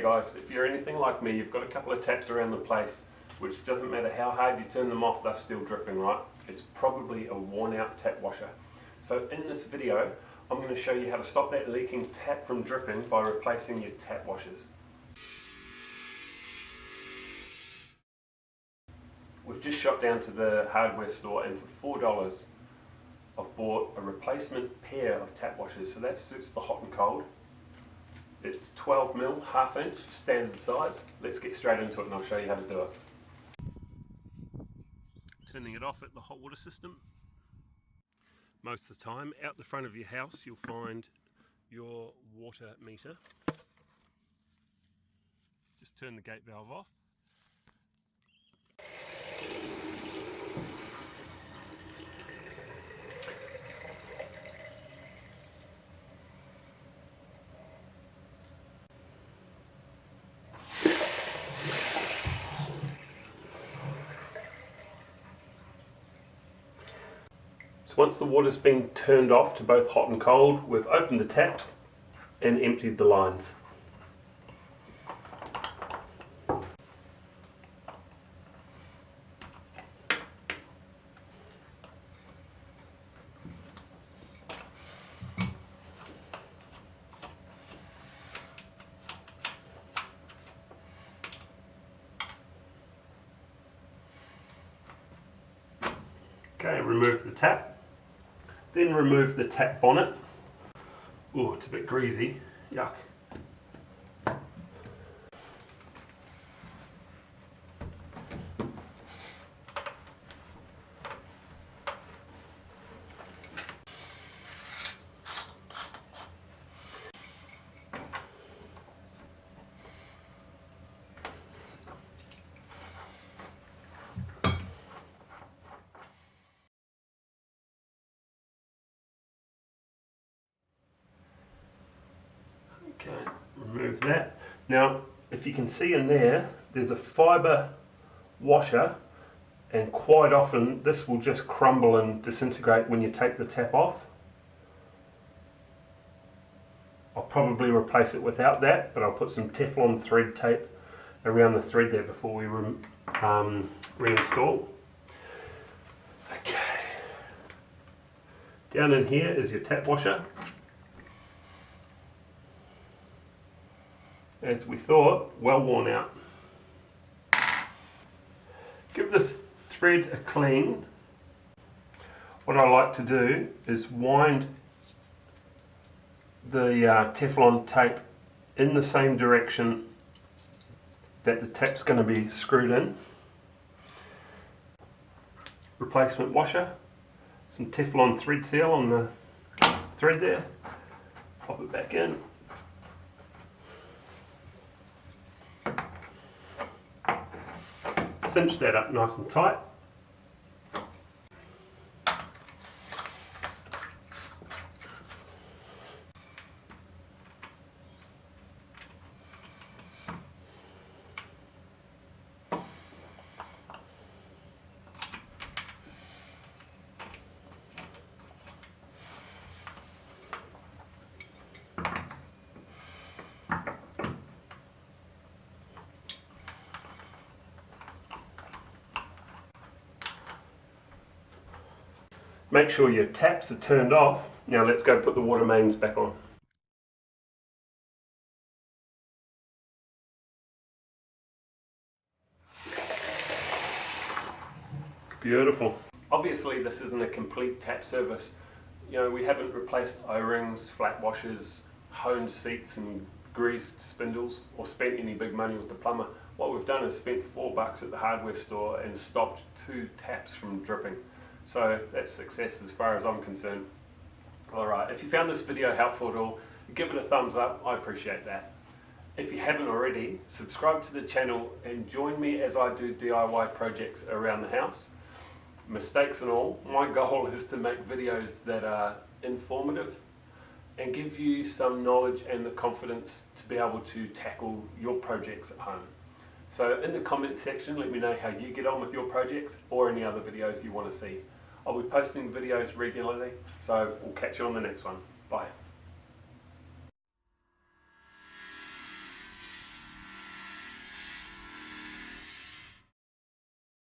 Okay guys, if you're anything like me, you've got a couple of taps around the place, which doesn't matter how hard you turn them off, they're still dripping, right? It's probably a worn out tap washer. So in this video, I'm going to show you how to stop that leaking tap from dripping by replacing your tap washers. We've just shot down to the hardware store, and for $4 I've bought a replacement pair of tap washers. So that suits the hot and cold. It's 12mm, 1/2 inch, standard size. Let's get straight into it and I'll show you how to do it. Turning it off at the hot water system. Most of the time, out the front of your house, you'll find your water meter. Just turn the gate valve off. So once the water's been turned off to both hot and cold, we've opened the taps and emptied the lines. Okay, remove the tap. Then remove the tap bonnet. Oh, it's a bit greasy. Yuck. Okay, remove that. Now, if you can see in there, there's a fibre washer, and quite often this will just crumble and disintegrate when you take the tap off. I'll probably replace it without that, but I'll put some Teflon thread tape around the thread there before we reinstall. Okay. Down in here is your tap washer. As we thought, well worn out. Give this thread a clean. What I like to do is wind the Teflon tape in the same direction that the tap's going to be screwed in. Replacement washer, some Teflon Threadseal on the thread there, pop it back in. Cinch that up nice and tight. Make sure your taps are turned off. Now let's go put the water mains back on. Beautiful. Obviously this isn't a complete tap service. You know, we haven't replaced O-rings, flat washers, honed seats and greased spindles, or spent any big money with the plumber. What we've done is spent $4 at the hardware store and stopped 2 taps from dripping. So that's success as far as I'm concerned. Alright, if you found this video helpful at all, give it a thumbs up, I appreciate that. If you haven't already, subscribe to the channel and join me as I do DIY projects around the house. Mistakes and all, my goal is to make videos that are informative and give you some knowledge and the confidence to be able to tackle your projects at home. So in the comment section, let me know how you get on with your projects or any other videos you want to see. I'll be posting videos regularly, so we'll catch you on the next one. Bye.